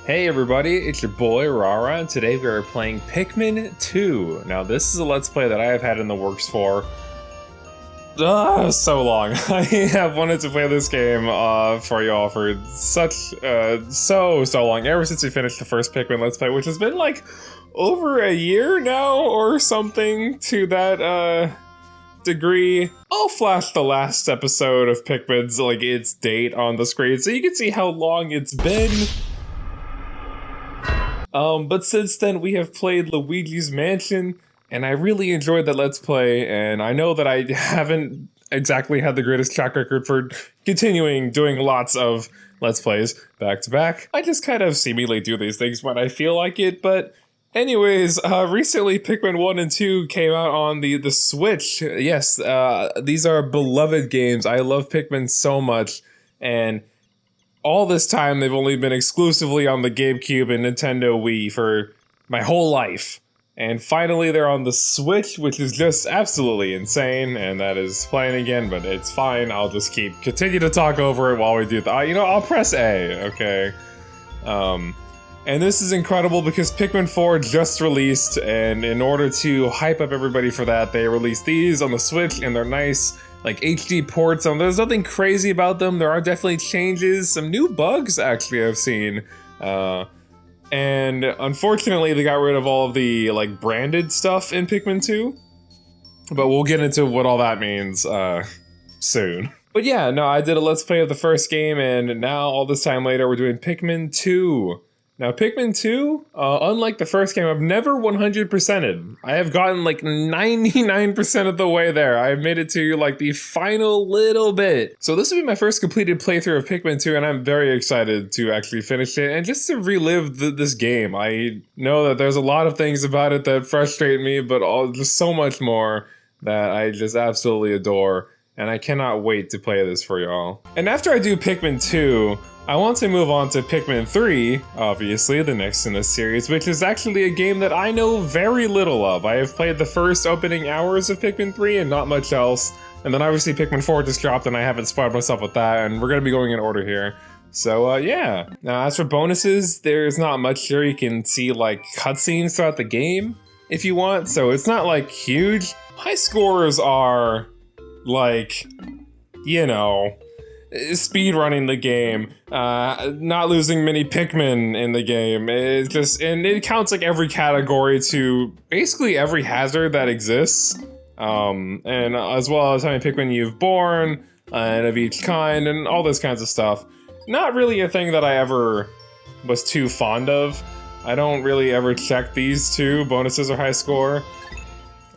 Hey everybody, it's your boy Rara, and today we are playing Pikmin 2. Now this is a Let's Play that I have had in the works for so long. I have wanted to play this game for y'all for so long, ever since we finished the first Pikmin Let's Play, which has been like over a year now or something to that degree. I'll flash the last episode of Pikmin's its date on the screen so you can see how long it's been. But since then we have played Luigi's Mansion, and I really enjoyed that Let's Play, and I know that I haven't exactly had the greatest track record for continuing doing lots of Let's Plays back to back. I just kind of seemingly do these things when I feel like it, but anyways, recently Pikmin 1 and 2 came out on the Switch. Yes, these are beloved games. I love Pikmin so much, and all this time, they've only been exclusively on the GameCube and Nintendo Wii for my whole life. And finally, they're on the Switch, which is just absolutely insane, and that is playing again, but it's fine. I'll just continue to talk over it while we do that. I'll press A, okay? And this is incredible because Pikmin 4 just released, and in order to hype up everybody for that, they released these on the Switch, and they're nice. HD ports on. There's nothing crazy about them. There are definitely changes, some new bugs actually I've seen, and unfortunately they got rid of all of the branded stuff in Pikmin 2, but we'll get into what all that means soon. But yeah, no, I did a Let's Play of the first game, and now all this time later we're doing Pikmin 2. Now, Pikmin 2, unlike the first game, I've never 100%ed. I have gotten 99% of the way there. I've made it to the final little bit. So this will be my first completed playthrough of Pikmin 2, and I'm very excited to actually finish it and just to relive this game. I know that there's a lot of things about it that frustrate me, but just so much more that I just absolutely adore. And I cannot wait to play this for y'all. And after I do Pikmin 2, I want to move on to Pikmin 3, obviously, the next in this series, which is actually a game that I know very little of. I have played the first opening hours of Pikmin 3 and not much else. And then obviously Pikmin 4 just dropped and I haven't spoiled myself with that, and we're gonna be going in order here. So yeah. Now as for bonuses, there's not much here. You can see cutscenes throughout the game if you want, so it's not huge. High scores are speed running the game, not losing many Pikmin in the game. And it counts every category to basically every hazard that exists, and as well as how many Pikmin you've born, and of each kind, and all those kinds of stuff. Not really a thing that I ever was too fond of. I don't really ever check these two, bonuses or high score.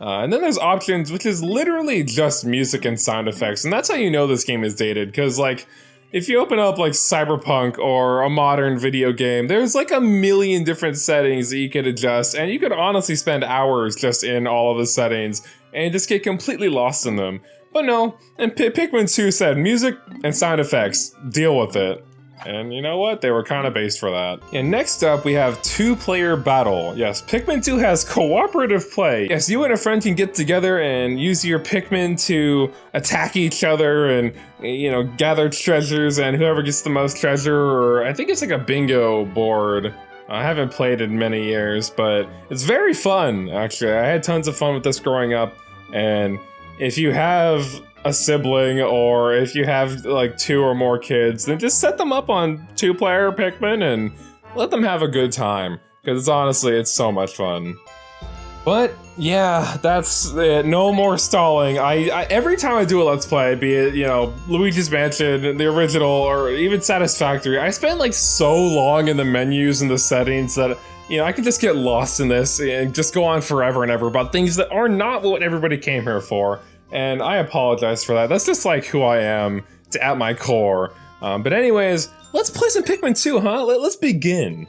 And then there's options, which is literally just music and sound effects, and that's how you know this game is dated, because if you open up Cyberpunk or a modern video game, there's a million different settings that you could adjust, and you could honestly spend hours just in all of the settings and just get completely lost in them. But no, and Pikmin 2 said music and sound effects, deal with it. And you know what? They were kind of based for that. And next up, we have two-player battle. Yes, Pikmin 2 has cooperative play. Yes, you and a friend can get together and use your Pikmin to attack each other and, gather treasures, and whoever gets the most treasure, or I think it's a bingo board. I haven't played in many years, but it's very fun, actually. I had tons of fun with this growing up, and if you have a sibling, or if you have two or more kids, then just set them up on two-player Pikmin and let them have a good time, because honestly, it's so much fun. But yeah, that's it. No more stalling. I every time I do a Let's Play, be it Luigi's Mansion, the original, or even Satisfactory, I spend so long in the menus and the settings that I can just get lost in this and just go on forever and ever about things that are not what everybody came here for. And I apologize for that. That's just who I am at my core. But anyways, let's play some Pikmin 2, huh? Let's begin.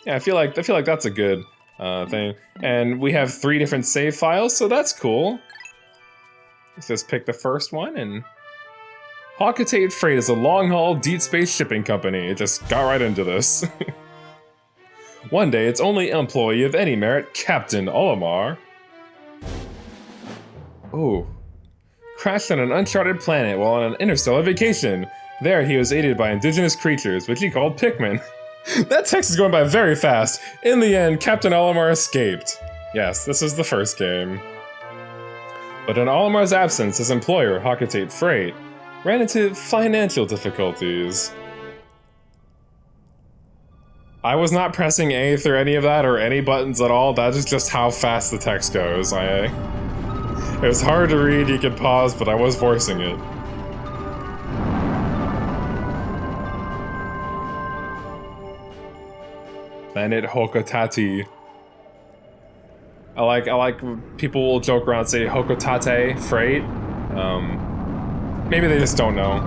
Yeah, I feel like that's a good thing. And we have 3 different save files, so that's cool. Let's just pick the first one, and Hawkitate Freight is a long-haul, deep space shipping company. It just got right into this. One day, its only employee of any merit, Captain Olimar. Oh. Crashed on an uncharted planet while on an interstellar vacation. There, he was aided by indigenous creatures, which he called Pikmin. That text is going by very fast. In the end, Captain Olimar escaped. Yes, this is the first game. But in Olimar's absence, his employer, Hakatate Freight, ran into financial difficulties. I was not pressing A through any of that or any buttons at all. That is just how fast the text goes. It was hard to read, you could pause, but I was voicing it. Planet Hokotati. I like people will joke around and say Hokotate Freight. Maybe they just don't know.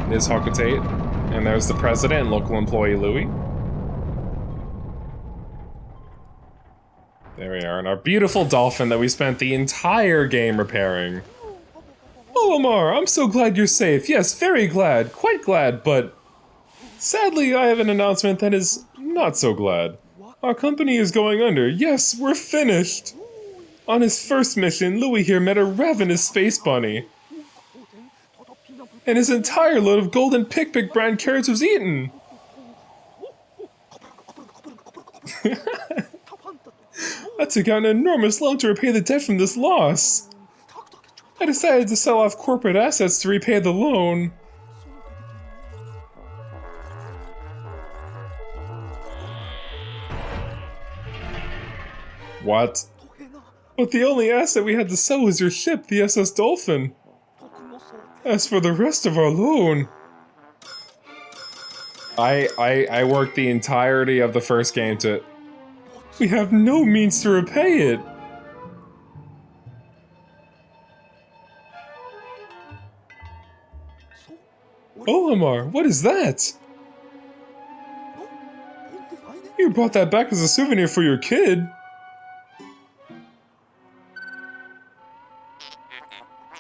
It is Hokotate. And there's the president and local employee Louis. There we are, and our beautiful dolphin that we spent the entire game repairing. Olimar, I'm so glad you're safe. Yes, very glad, quite glad, but sadly I have an announcement that is not so glad. Our company is going under. Yes, we're finished. On his first mission, Louis here met a ravenous space bunny. And his entire load of golden Pikmin brand carrots was eaten. I took out an enormous loan to repay the debt from this loss. I decided to sell off corporate assets to repay the loan. What? But the only asset we had to sell was your ship, the SS Dolphin. As for the rest of our loan... I worked the entirety of the first game to... We have no means to repay it. Olimar, what is that? You brought that back as a souvenir for your kid.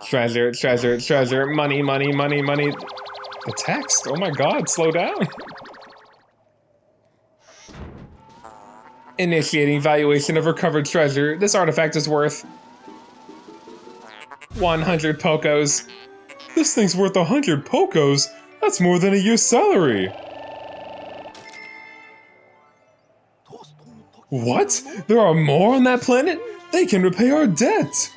Treasure, treasure, treasure, money, money, money, money. The text, oh my god, slow down. Initiating valuation of recovered treasure. This artifact is worth 100 Pokos. This thing's worth 100 Pokos? That's more than a year's salary. What? There are more on that planet? They can repay our debt.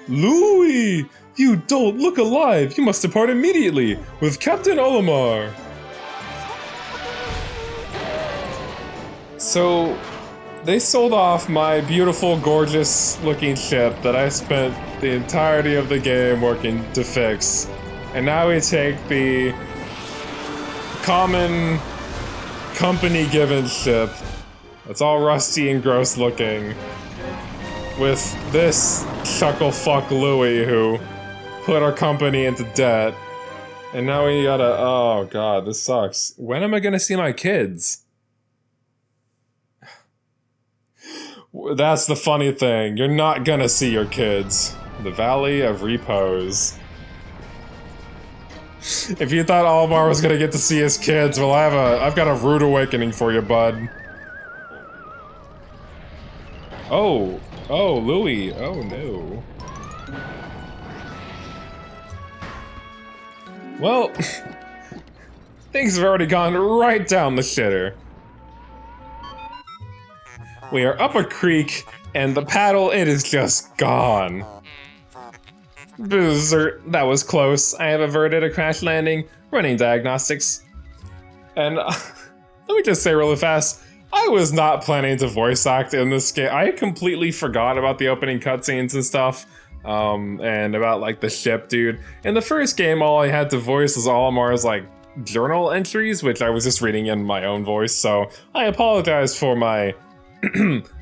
Louis! You dolt, look alive! You must depart immediately with Captain Olimar. So, they sold off my beautiful, gorgeous-looking ship that I spent the entirety of the game working to fix. And now we take the common, company-given ship that's all rusty and gross-looking with this shuckle-fuck Louis who put our company into debt. And now we gotta... Oh god, this sucks. When am I gonna see my kids? That's the funny thing. You're not gonna see your kids. The Valley of Repose. If you thought Olimar was gonna get to see his kids, well, I've got a rude awakening for you, bud. Oh, Louis. Oh no. Well, things have already gone right down the shitter. We are up a creek, and the paddle, it is just gone. Bzzzt, that was close. I have averted a crash landing, running diagnostics. And let me just say really fast, I was not planning to voice act in this game. I completely forgot about the opening cutscenes and stuff, and about like the ship, dude. In the first game, all I had to voice was Olimar's like journal entries, which I was just reading in my own voice, so I apologize for my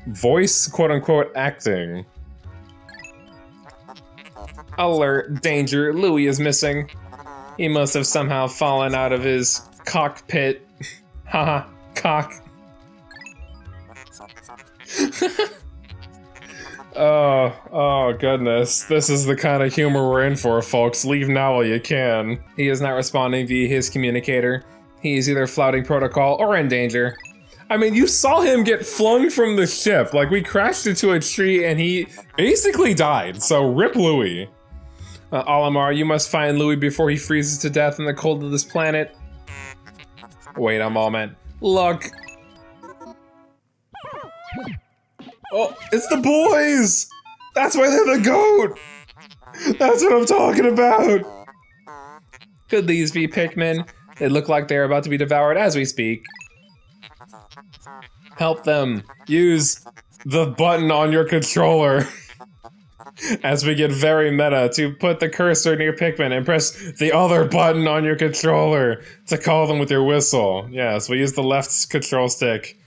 voice, quote-unquote, acting. Alert, danger, Louis is missing. He must have somehow fallen out of his cockpit. Haha, cock. Oh goodness. This is the kind of humor we're in for, folks. Leave now while you can. He is not responding via his communicator. He is either flouting protocol or in danger. I mean, you saw him get flung from the ship. Like, we crashed into a tree and he basically died. So, rip Louis. Olimar, you must find Louis before he freezes to death in the cold of this planet. Wait a moment. Look. Oh, it's the boys! That's why they're the goat! That's what I'm talking about! Could these be Pikmin? They look like they're about to be devoured as we speak. Help them. Use the button on your controller. As we get very meta, to put the cursor near Pikmin and press the other button on your controller to call them with your whistle. Yes, we use the left control stick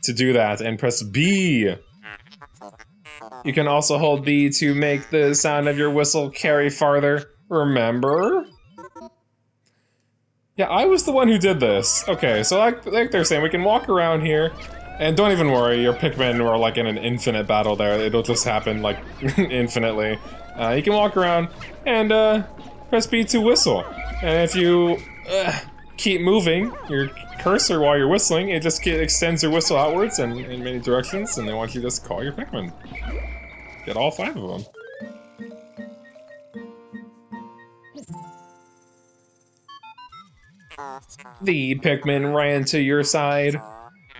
to do that and press B. You can also hold B to make the sound of your whistle carry farther. Remember? Yeah, I was the one who did this. Okay, so like they're saying, we can walk around here. And don't even worry, your Pikmin are like in an infinite battle there. It'll just happen like infinitely. You can walk around and press B to whistle. And if you keep moving your cursor while you're whistling, it just extends your whistle outwards and in many directions, and they want you to just call your Pikmin. Get all 5 of them. The Pikmin ran to your side.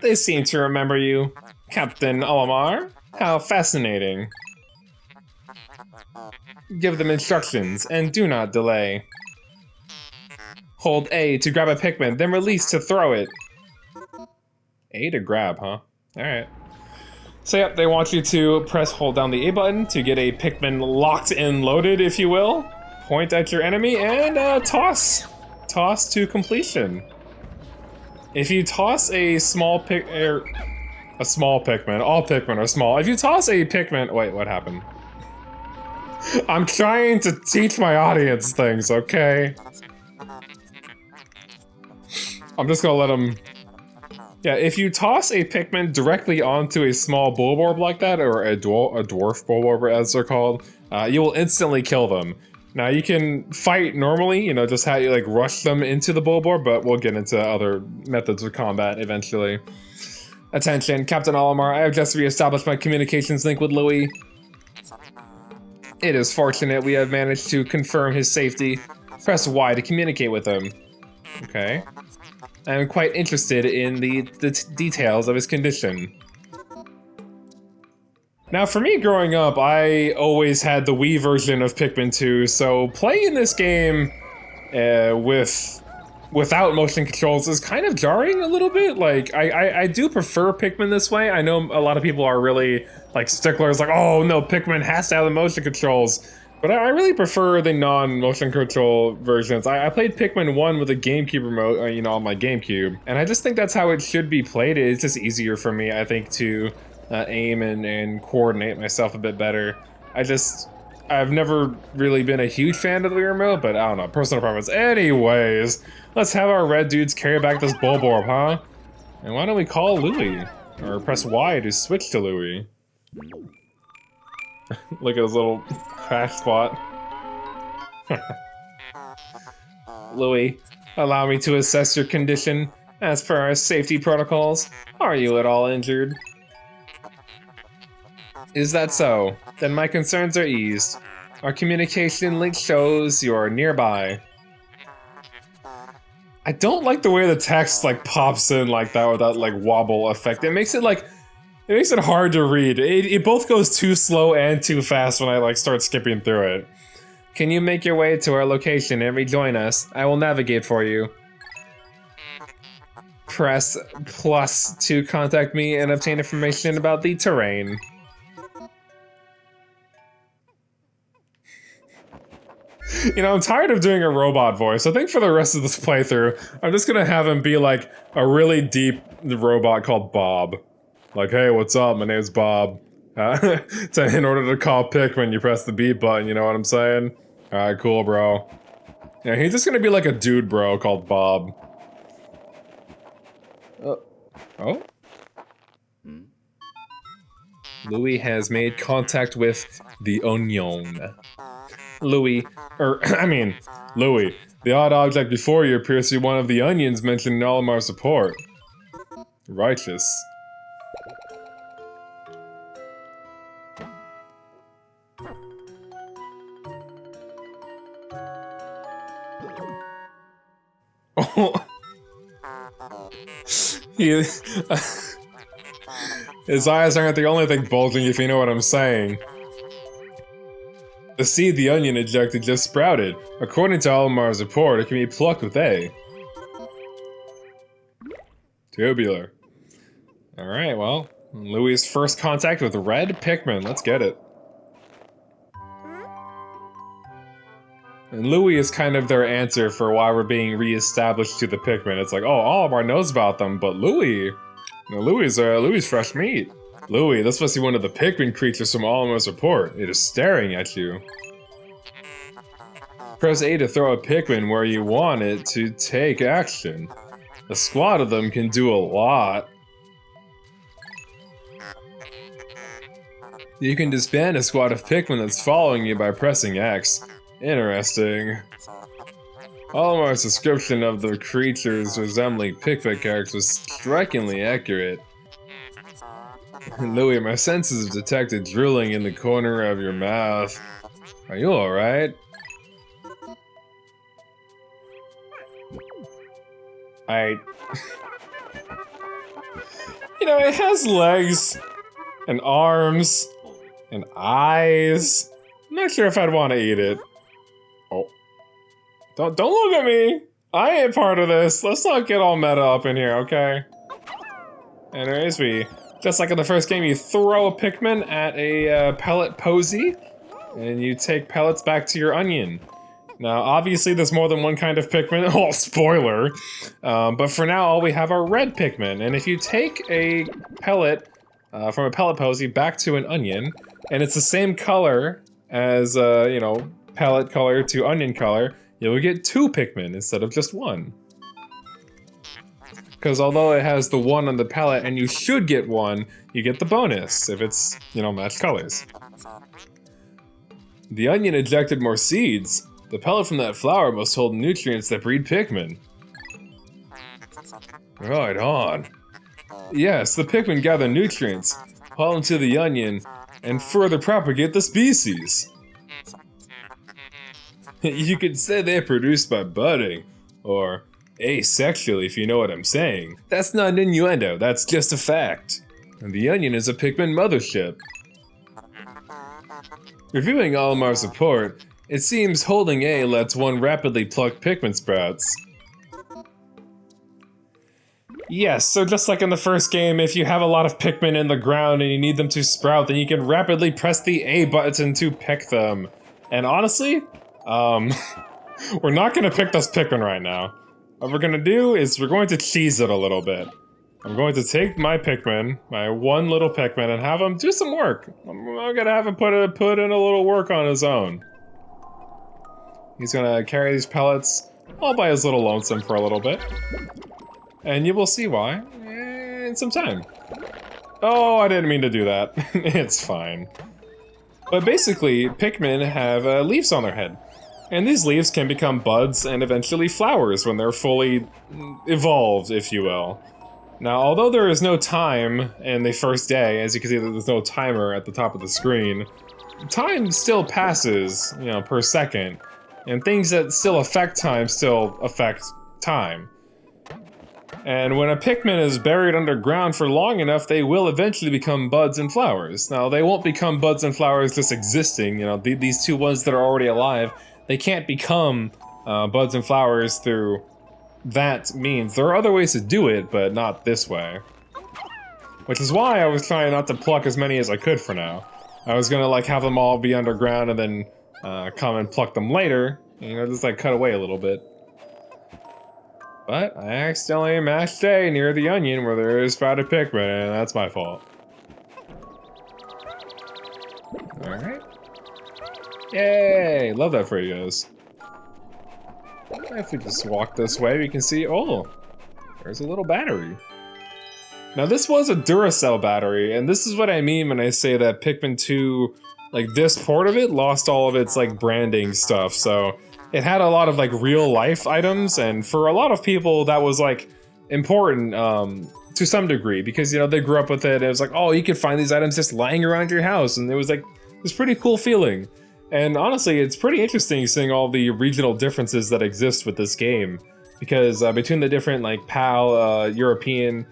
They seem to remember you. Captain Olimar? How fascinating. Give them instructions, and do not delay. Hold A to grab a Pikmin, then release to throw it. A to grab, huh? Alright. So yep, they want you to hold down the A button to get a Pikmin locked and loaded, if you will. Point at your enemy and toss. Toss to completion. If you toss a small Pikmin, all Pikmin are small. If you toss a Pikmin, wait, what happened? I'm trying to teach my audience things, okay? I'm just gonna let them. Yeah, if you toss a Pikmin directly onto a small Bulborb like that, or a dwarf Bulborb as they're called, you will instantly kill them. Now you can fight normally, you know, just how you like rush them into the Bulborb, but we'll get into other methods of combat eventually. Attention, Captain Olimar, I have just re-established my communications link with Louis. It is fortunate we have managed to confirm his safety. Press Y to communicate with him. Okay. I am quite interested in the details of his condition. Now, for me growing up, I always had the Wii version of Pikmin 2, so playing this game without motion controls is kind of jarring a little bit. Like, I do prefer Pikmin this way. I know a lot of people are really, like, sticklers, like, oh no, Pikmin has to have the motion controls. But I really prefer the non-motion control versions. I played Pikmin 1 with a GameCube remote, you know, on my GameCube. And I just think that's how it should be played. It's just easier for me, I think, to aim and coordinate myself a bit better. I've never really been a huge fan of the Wii remote, but I don't know, personal preference. Anyways, let's have our red dudes carry back this Bulborb, huh? And why don't we call Louis? Or press Y to switch to Louis. Look at his little crash spot. Louis, allow me to assess your condition. As per our safety protocols, are you at all injured? Is that so? Then my concerns are eased. Our communication link shows you're nearby. I don't like the way the text like pops in like that with that like wobble effect. It makes it hard to read. It both goes too slow and too fast when I like start skipping through it. Can you make your way to our location and rejoin us? I will navigate for you. Press plus to contact me and obtain information about the terrain. You know, I'm tired of doing a robot voice. I think for the rest of this playthrough, I'm just gonna have him be like a really deep robot called Bob. Like, hey, what's up? My name's Bob. In order to call Pikmin, you press the B button, you know what I'm saying? Alright, cool, bro. Yeah, he's just gonna be like a dude bro called Bob. Oh? Louis has made contact with the Onion. Louis, the odd object before you appears to be one of the onions mentioned in Olimar's report. Righteous. He, his eyes aren't the only thing bulging, if you know what I'm saying. The seed the onion ejected just sprouted. According to Olimar's report, it can be plucked with A. Tubular. Alright, well, Louie's first contact with red Pikmin. Let's get it. And Louie is kind of their answer for why we're being re-established to the Pikmin. It's like, oh, Olimar knows about them, but Louie... No, Louie's fresh meat. Louie, this must be one of the Pikmin creatures from Olimar's report. It is staring at you. Press A to throw a Pikmin where you want it to take action. A squad of them can do a lot. You can disband a squad of Pikmin that's following you by pressing X. Interesting. Olimar's description of the creatures resembling Pikmin characters was strikingly accurate. Louie, my senses have detected drilling in the corner of your mouth. Are you alright? You know, it has legs, and arms, and eyes. I'm not sure if I'd want to eat it. Oh. Don't look at me! I ain't part of this. Let's not get all meta up in here, okay? Anyways, just like in the first game, you throw a Pikmin at a pellet posy, and you take pellets back to your onion. Now, obviously, there's more than one kind of Pikmin. Oh, spoiler! But for now, all we have are red Pikmin, and if you take a pellet from a pellet posy back to an onion, and it's the same color as, you know, pellet color to onion color, you'll get 2 Pikmin instead of just 1. Because although it has the 1 on the pellet, and you should get 1, you get the bonus if it's, you know, matched colors. The onion ejected more seeds. The pellet from that flower must hold nutrients that breed Pikmin. Right on. Yes, the Pikmin gather nutrients, haul them to the onion, and further propagate the species. You could say they're produced by budding, or asexual if you know what I'm saying. That's not an innuendo, that's just a fact. And the onion is a Pikmin mothership. Reviewing Olimar's report, it seems holding A lets one rapidly pluck Pikmin sprouts. Yes, so just like in the first game, if you have a lot of Pikmin in the ground and you need them to sprout, then you can rapidly press the A button to pick them. And honestly, we're not gonna pick this Pikmin right now. What we're gonna do is we're going to cheese it a little bit. I'm going to take my Pikmin, my one little Pikmin, and have him do some work. I'm gonna have him put in a little work on his own. He's gonna carry these pellets all by his little lonesome for a little bit. And you will see why in some time. Oh, I didn't mean to do that. It's fine. But basically, Pikmin have leaves on their head. And these leaves can become buds and eventually flowers when they're fully evolved, if you will. Now, although there is no time in the first day, as you can see there's no timer at the top of the screen, time still passes, you know, per second. And things that still affect time still affect time. And when a Pikmin is buried underground for long enough, they will eventually become buds and flowers. Now, they won't become buds and flowers just existing, you know, these two ones that are already alive, they can't become buds and flowers through that means. There are other ways to do it, but not this way. Which is why I was trying not to pluck as many as I could for now. I was gonna like have them all be underground and then come and pluck them later, you know, just like cut away a little bit. But I accidentally mashed A near the onion where there is sprouted Pikmin, and that's my fault. Alright. Yay! Love that for you guys. If we just walk this way, we can see, oh, there's a little battery. Now this was a Duracell battery, and this is what I mean when I say that Pikmin 2, like this port of it, lost all of its like branding stuff, so it had a lot of like real life items, and for a lot of people that was like important to some degree, because you know they grew up with it. It was like, oh, you could find these items just lying around your house, and it was like this pretty cool feeling. And honestly, it's pretty interesting seeing all the regional differences that exist with this game, because between the different like PAL, European,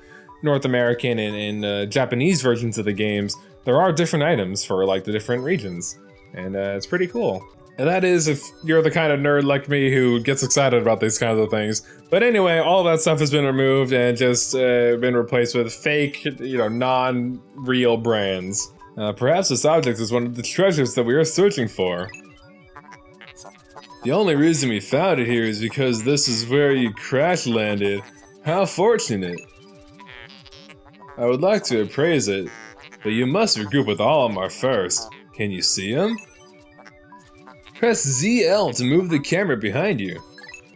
North American and Japanese versions of the games, there are different items for like the different regions, and it's pretty cool. And that is if you're the kind of nerd like me who gets excited about these kinds of things. But anyway, all that stuff has been removed and just been replaced with fake, non-real brands. Perhaps this object is one of the treasures that we are searching for. The only reason we found it here is because this is where you crash landed. How fortunate. I would like to appraise it, but you must regroup with Olimar first. Can you see him? Press ZL to move the camera behind you.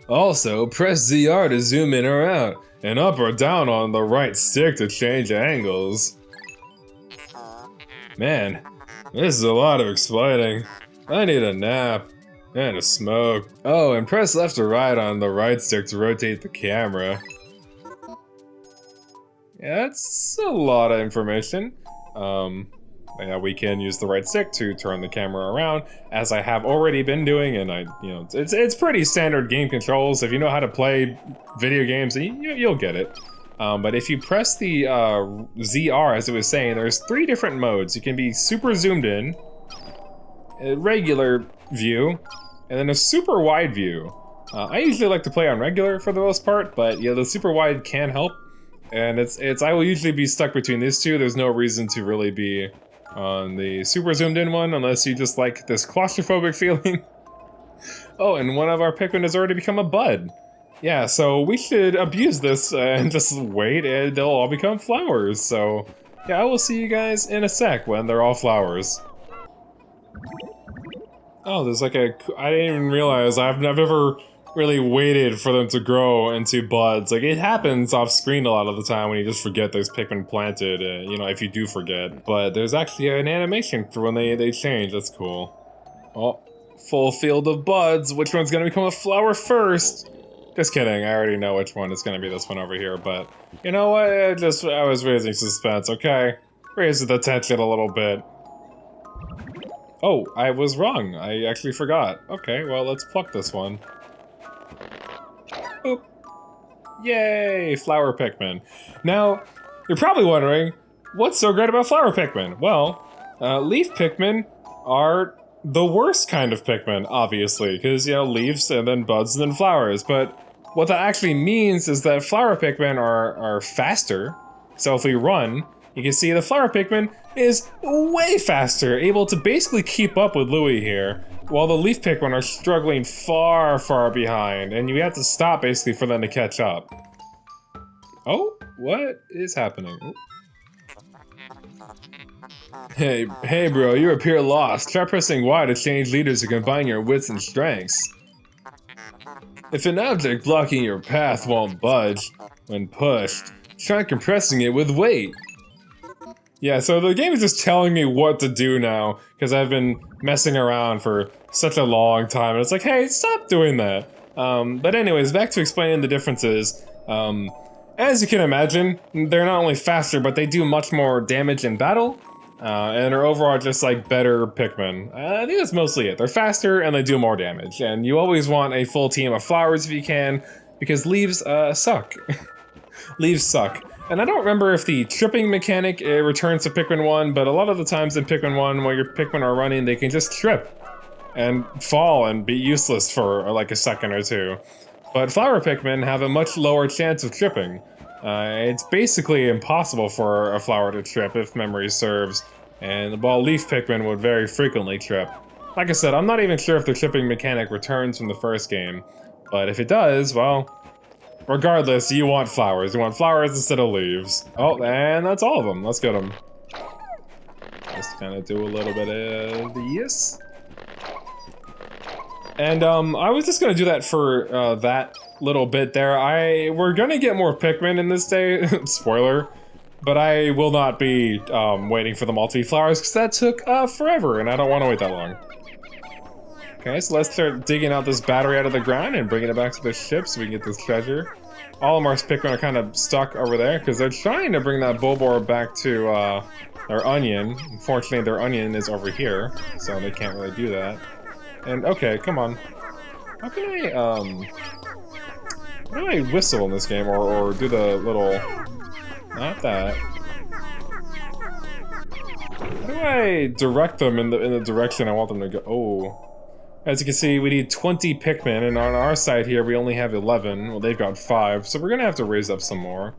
Also, press ZR to zoom in or out, and up or down on the right stick to change angles. Man, this is a lot of explaining. I need a nap. And a smoke. Oh, and press left or right on the right stick to rotate the camera. Yeah, that's a lot of information. Yeah, we can use the right stick to turn the camera around, as I have already been doing, and it's pretty standard game controls. If you know how to play video games, you'll get it. But if you press the ZR, as it was saying, there's 3 different modes. You can be super zoomed in, a regular view, and then a super wide view. I usually like to play on regular for the most part, but yeah, the super wide can help. And I will usually be stuck between these two. There's no reason to really be on the super zoomed in one unless you just like this claustrophobic feeling. Oh, and one of our Pikmin has already become a bud. Yeah, so we should abuse this and just wait and they'll all become flowers. So yeah, I will see you guys in a sec when they're all flowers. Oh, there's like I didn't even realize I've never really waited for them to grow into buds. Like, it happens off screen a lot of the time when you just forget there's Pikmin planted, if you do forget. But there's actually an animation for when they change. That's cool. Oh, full field of buds. Which one's gonna become a flower first? Just kidding, I already know which one. It's gonna be this one over here, but you know what? I was raising suspense, okay? Raising the tension a little bit. Oh, I was wrong. I actually forgot. Okay, well, let's pluck this one. Oop. Yay, flower Pikmin. Now, you're probably wondering, what's so great about flower Pikmin? Well, leaf Pikmin are the worst kind of Pikmin, obviously, because, leaves and then buds and then flowers. But what that actually means is that flower Pikmin are faster. So if we run, you can see the flower Pikmin is way faster, able to basically keep up with Louie here, while the leaf Pikmin are struggling far, far behind, and you have to stop basically for them to catch up. Oh, what is happening? Ooh. Hey bro, you appear lost. Try pressing Y to change leaders to combine your wits and strengths. If an object blocking your path won't budge when pushed, try compressing it with weight. Yeah, so the game is just telling me what to do now, because I've been messing around for such a long time, and it's like, hey, stop doing that. But anyways, back to explaining the differences. As you can imagine, they're not only faster, but they do much more damage in battle, and are overall just like better Pikmin. I think that's mostly it. They're faster, and they do more damage, and you always want a full team of flowers if you can, because leaves suck. Leaves suck. And I don't remember if the tripping mechanic returns to Pikmin 1, but a lot of the times in Pikmin 1, while your Pikmin are running, they can just trip and fall and be useless for like a second or two. But flower Pikmin have a much lower chance of tripping. It's basically impossible for a flower to trip if memory serves, and while leaf Pikmin would very frequently trip. Like I said, I'm not even sure if the tripping mechanic returns from the first game, but if it does, well, regardless, you want flowers. You want flowers instead of leaves. Oh, and that's all of them. Let's get them. Just kind of do a little bit of this. And I was just gonna do that for that little bit there. We're gonna get more Pikmin in this day, spoiler, but I will not be waiting for them all to be flowers because that took forever, and I don't want to wait that long. Okay, so let's start digging out this battery out of the ground and bringing it back to the ship so we can get this treasure. All of Mar's Pikmin are kind of stuck over there because they're trying to bring that Bulbor back to their onion. Unfortunately, their onion is over here, so they can't really do that. And okay, come on. How can I, how do I whistle in this game or do the little Not that. How do I direct them in the direction I want them to go? Oh. As you can see, we need 20 Pikmin, and on our side here, we only have 11. Well, they've got 5, so we're gonna have to raise up some more.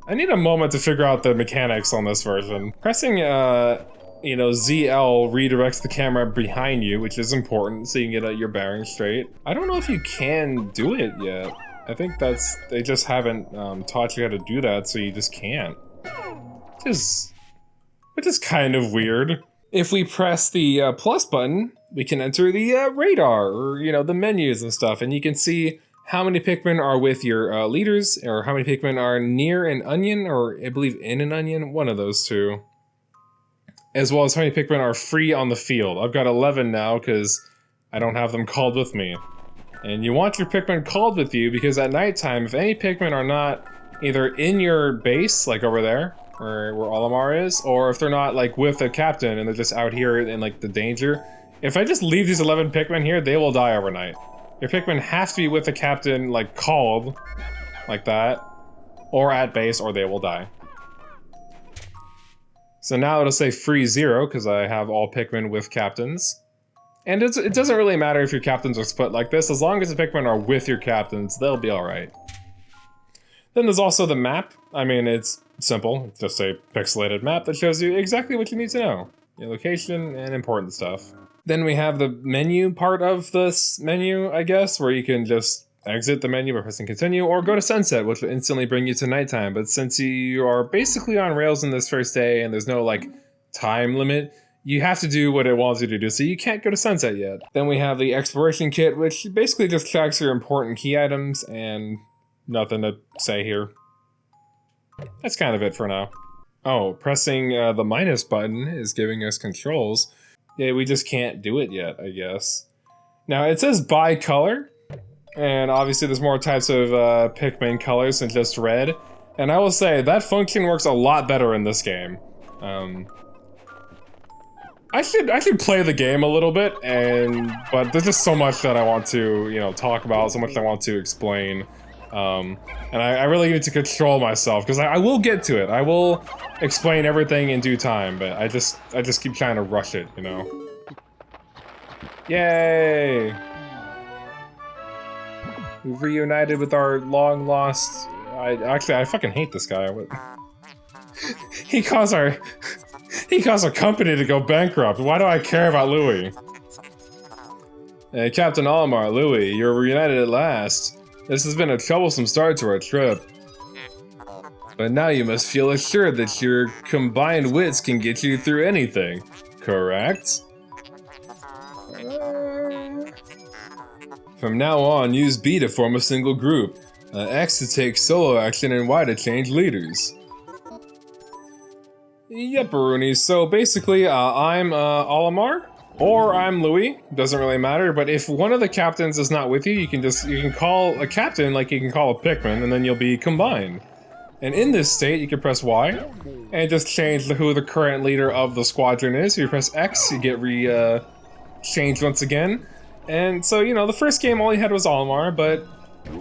I need a moment to figure out the mechanics on this version. Pressing, you know, ZL redirects the camera behind you, which is important, so you can get your bearings straight. I don't know if you can do it yet. I think they just haven't taught you how to do that, so you just can't. Which is kind of weird. If we press the plus button, we can enter the radar, or, you know, the menus and stuff, and you can see how many Pikmin are with your leaders, or how many Pikmin are near an onion, or I believe in an onion, one of those two. As well as how many Pikmin are free on the field. I've got 11 now, because I don't have them called with me. And you want your Pikmin called with you, because at nighttime, if any Pikmin are not either in your base, like over there, where Olimar is, or if they're not, like, with the captain, and they're just out here in, like, the danger, if I just leave these 11 Pikmin here, they will die overnight. Your Pikmin have to be with the captain, like, called, like that, or at base, or they will die. So now it'll say free 0, because I have all Pikmin with captains. And it doesn't really matter if your captains are split like this, as long as the Pikmin are with your captains, they'll be alright. Then there's also the map. I mean, it's simple, it's just a pixelated map that shows you exactly what you need to know. Your location and important stuff. Then we have the menu part of this menu, I guess, where you can just exit the menu by pressing continue, or go to sunset, which will instantly bring you to nighttime. But since you are basically on rails in this first day, and there's no, like, time limit, you have to do what it wants you to do, so you can't go to sunset yet. Then we have the exploration kit, which basically just tracks your important key items, and nothing to say here. That's kind of it for now. Oh, pressing the minus button is giving us controls. Yeah, we just can't do it yet, I guess. Now, it says by color, and obviously there's more types of Pikmin colors than just red. And I will say, that function works a lot better in this game. I should play the game a little bit, but there's just so much that I want to, you know, talk about, so much I want to explain. And I really need to control myself, because I will get to it. I will explain everything in due time, but I just keep trying to rush it, you know? Yay! We've reunited with our long-lost... Actually, I fucking hate this guy. He caused our company to go bankrupt. Why do I care about Louis? Hey, Captain Olimar, Louis, you're reunited at last. This has been a troublesome start to our trip. But now you must feel assured that your combined wits can get you through anything, correct? From now on, use B to form a single group, X to take solo action, and Y to change leaders. Yep, Aruni, so basically, I'm Olimar, or I'm Louis, doesn't really matter, but if one of the captains is not with you, you can call a captain like you can call a Pikmin, and then you'll be combined. And in this state, you can press Y, and just change who the current leader of the squadron is. If you press X, you get changed once again. And so, you know, the first game all you had was Olimar, but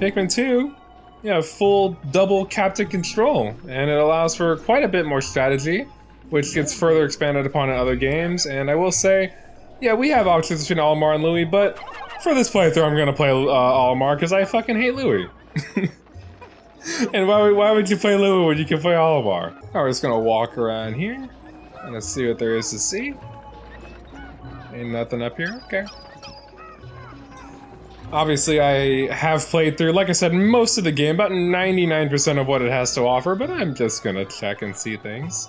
Pikmin 2, you have full double captain control, and it allows for quite a bit more strategy, which gets further expanded upon in other games. And I will say, yeah, we have options between Olimar and Louis, but for this playthrough I'm gonna play Olimar because I fucking hate Louis. And why would you play Louis when you can play Olimar? Alright, we're just gonna walk around here, and let's see what there is to see. Ain't nothing up here, okay. Obviously, I have played through, like I said, most of the game, about 99% of what it has to offer, but I'm just gonna check and see things.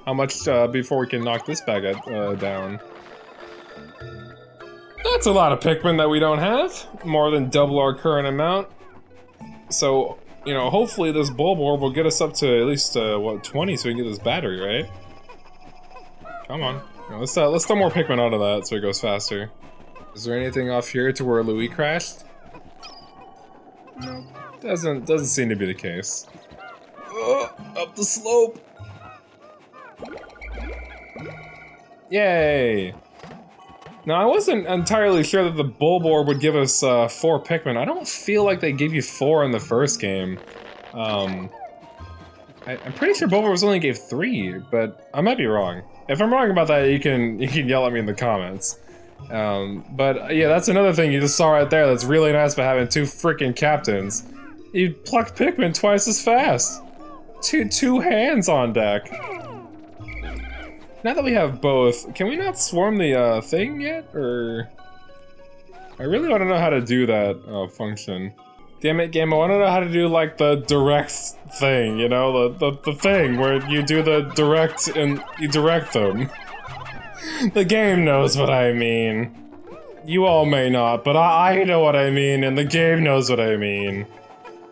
How much before we can knock this bag down? That's a lot of Pikmin that we don't have. More than double our current amount. So, you know, hopefully this bulb orb will get us up to at least, what, 20 so we can get this battery, right? Come on. You know, let's throw more Pikmin out of that so it goes faster. Is there anything off here to where Louis crashed? No, doesn't seem to be the case. Oh, up the slope! Yay! Now, I wasn't entirely sure that the bulb orb would give us 4 Pikmin. I don't feel like they gave you 4 in the first game. I'm pretty sure Bulbasaur only gave 3, but I might be wrong. If I'm wrong about that, you can yell at me in the comments. But yeah, that's another thing you just saw right there that's really nice about having 2 freaking captains. You pluck Pikmin twice as fast. Two hands on deck. Now that we have both, can we not swarm the thing yet, or? I really want to know how to do that function. Damn it, game! I want to know how to do like the direct thing, you know, the thing where you do the direct and you direct them. The game knows what I mean. You all may not, but I know what I mean, and the game knows what I mean.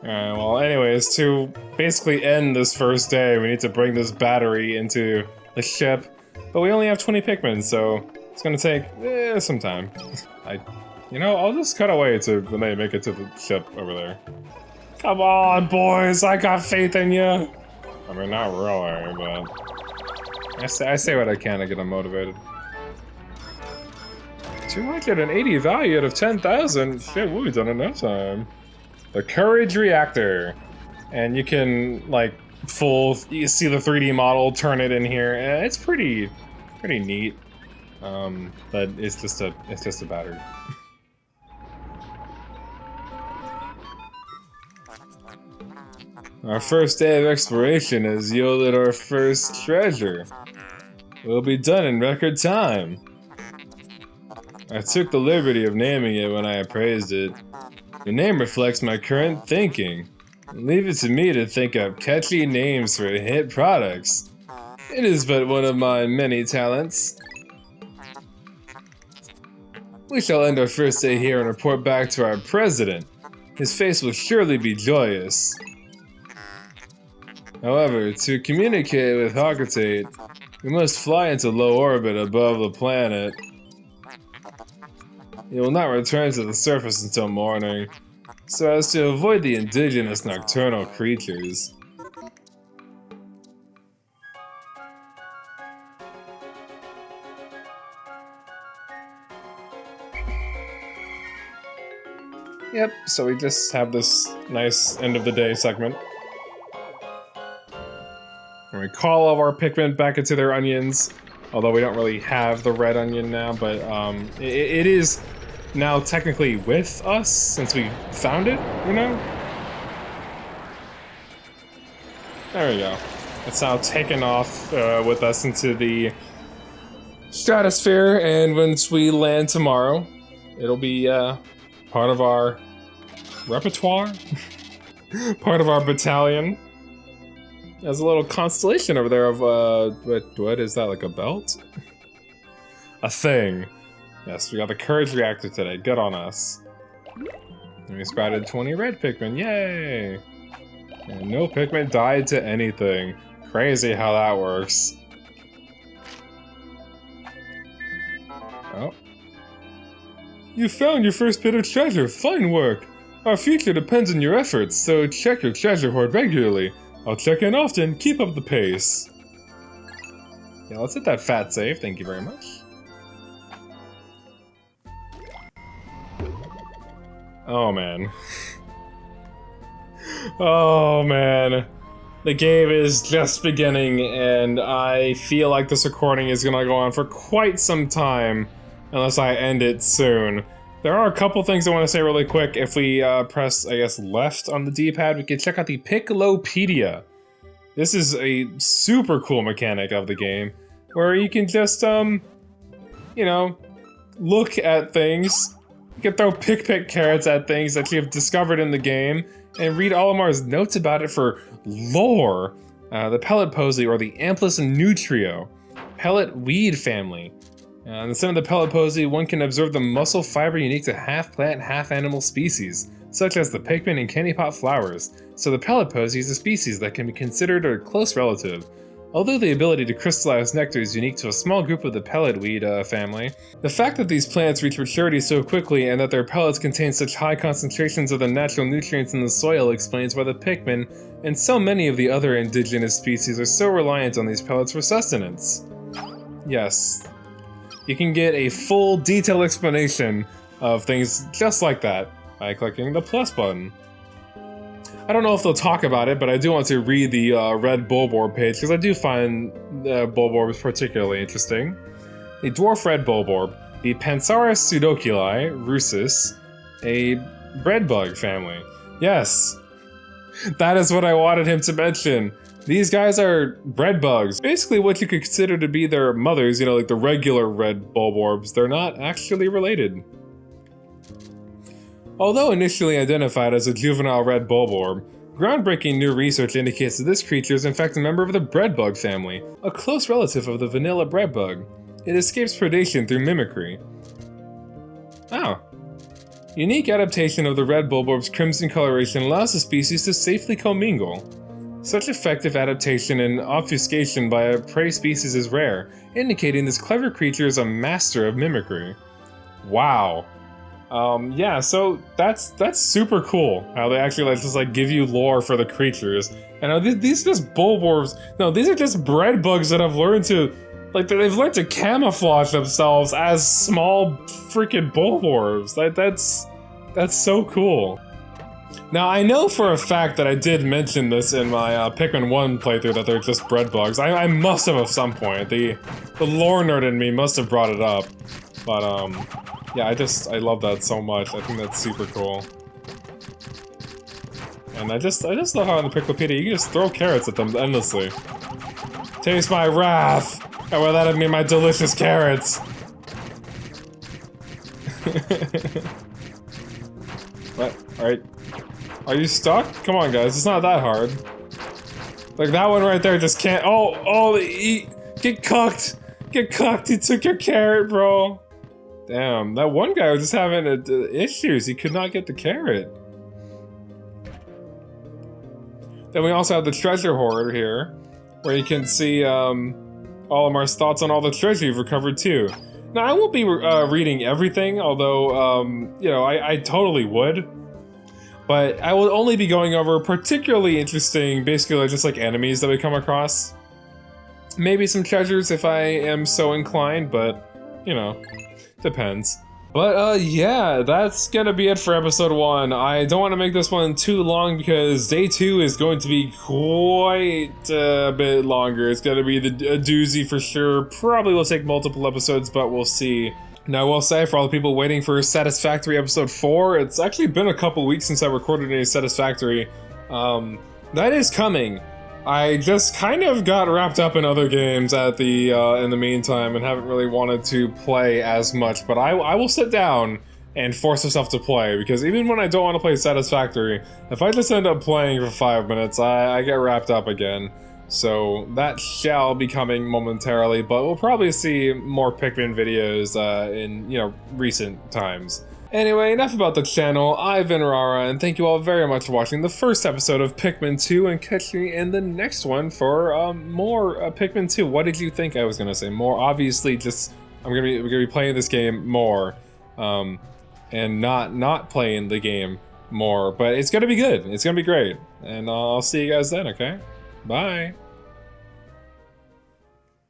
Alright, well, anyways, to basically end this first day, we need to bring this battery into the ship. But we only have 20 Pikmin, so it's gonna take some time. You know, I'll just cut away to when they make it to the ship over there. Come on, boys, I got faith in you. I mean, not really, but I say what I can to get them motivated. 280 value out of 10,000. Shit, we've done enough time. The Courage Reactor, and you can like you see the 3D model, turn it in here, and it's pretty neat. But it's just a battery. Our first day of exploration has yielded our first treasure. We'll be done in record time. I took the liberty of naming it when I appraised it. The name reflects my current thinking. Leave it to me to think up catchy names for hit products. It is but one of my many talents. We shall end our first day here and report back to our president. His face will surely be joyous. However, to communicate with Hawkatate, we must fly into low orbit above the planet. It will not return to the surface until morning, so as to avoid the indigenous nocturnal creatures. Yep, so we just have this nice end of the day segment. And we call all of our Pikmin back into their onions, although we don't really have the red onion now, but it is now technically with us since we found it, you know? There we go. It's now taken off with us into the stratosphere, and once we land tomorrow, it'll be part of our repertoire, part of our battalion. There's a little constellation over there of, what is that, like a belt? A thing. Yes, we got the Courage Reactor today, good on us. And we sprouted 20 red Pikmin, yay! And no Pikmin died to anything. Crazy how that works. Oh. You found your first bit of treasure, fine work! Our future depends on your efforts, so check your treasure hoard regularly. I'll check in often, keep up the pace. Yeah, let's hit that fat save, thank you very much. Oh man. Oh man. The game is just beginning, and I feel like this recording is gonna go on for quite some time, unless I end it soon. There are a couple things I want to say really quick. If we press, I guess, left on the D-pad, we can check out the Piccolopedia. This is a super cool mechanic of the game, where you can just, you know, look at things. You can throw pick carrots at things that you have discovered in the game, and read Olimar's notes about it for lore. The pellet posy, or the Amplus nutrio, pellet weed family. In the center of the pellet posy, one can observe the muscle fiber unique to half-plant, half-animal species, such as the Pikmin and candy pot flowers, so the pellet posy is a species that can be considered a close relative. Although the ability to crystallize nectar is unique to a small group of the pellet weed family, the fact that these plants reach maturity so quickly and that their pellets contain such high concentrations of the natural nutrients in the soil explains why the Pikmin and so many of the other indigenous species are so reliant on these pellets for sustenance. Yes. You can get a full, detailed explanation of things just like that by clicking the plus button. I don't know if they'll talk about it, but I do want to read the red Bulborb page because I do find Bulborbs particularly interesting. The dwarf red Bulborb, the Pansaurus pseudoculi russus, a breadbug family. Yes, that is what I wanted him to mention. These guys are bread bugs. Basically what you could consider to be their mothers, you know, like the regular red Bulborbs. They're not actually related. Although initially identified as a juvenile red Bulborb, groundbreaking new research indicates that this creature is in fact a member of the breadbug family, a close relative of the vanilla breadbug. It escapes predation through mimicry. Oh. Unique adaptation of the red Bulborb's crimson coloration allows the species to safely commingle. Such effective adaptation and obfuscation by a prey species is rare, indicating this clever creature is a master of mimicry. Wow. Yeah, so that's super cool how they actually just give you lore for the creatures. And these are just Bulborbs. No, these are just bread bugs that have learned to, they've learned to camouflage themselves as small freaking Bulborbs. That's so cool. Now, I know for a fact that I did mention this in my Pikmin 1 playthrough that they're just bread bugs. I must have at some point. The lore nerd in me must have brought it up. But, yeah, I love that so much. I think that's super cool. And I just love how in the Picklepedia you can just throw carrots at them endlessly. Taste my wrath! And with that I mean my delicious carrots! What? Alright. Are you stuck? Come on, guys. It's not that hard. Like, that one right there just can't- Oh, get cooked! Get cooked! He took your carrot, bro! Damn, that one guy was just having issues. He could not get the carrot. Then we also have the treasure hoard here, where you can see all of Mar's thoughts on all the treasure you've recovered too. Now, I won't be reading everything, although, you know, I totally would. But I will only be going over particularly interesting, basically just like enemies that we come across. Maybe some treasures if I am so inclined, but, you know, depends. But, yeah, that's gonna be it for episode 1. I don't want to make this one too long because day 2 is going to be quite a bit longer. It's gonna be a doozy for sure. Probably will take multiple episodes, but we'll see. Now, I will say, for all the people waiting for Satisfactory episode 4, it's actually been a couple weeks since I recorded any Satisfactory. That is coming. I just kind of got wrapped up in other games in the meantime and haven't really wanted to play as much, but I will sit down and force myself to play, because even when I don't want to play Satisfactory, if I just end up playing for 5 minutes, I get wrapped up again. So that shall be coming momentarily, but we'll probably see more Pikmin videos in, you know, recent times. Anyway, enough about the channel. I've been Rara, and thank you all very much for watching the first episode of Pikmin 2, and catch me in the next one for more Pikmin 2. What did you think I was gonna say? More, obviously, just we're gonna be playing this game more, and not playing the game more. But it's gonna be good. It's gonna be great, and I'll see you guys then. Okay, bye.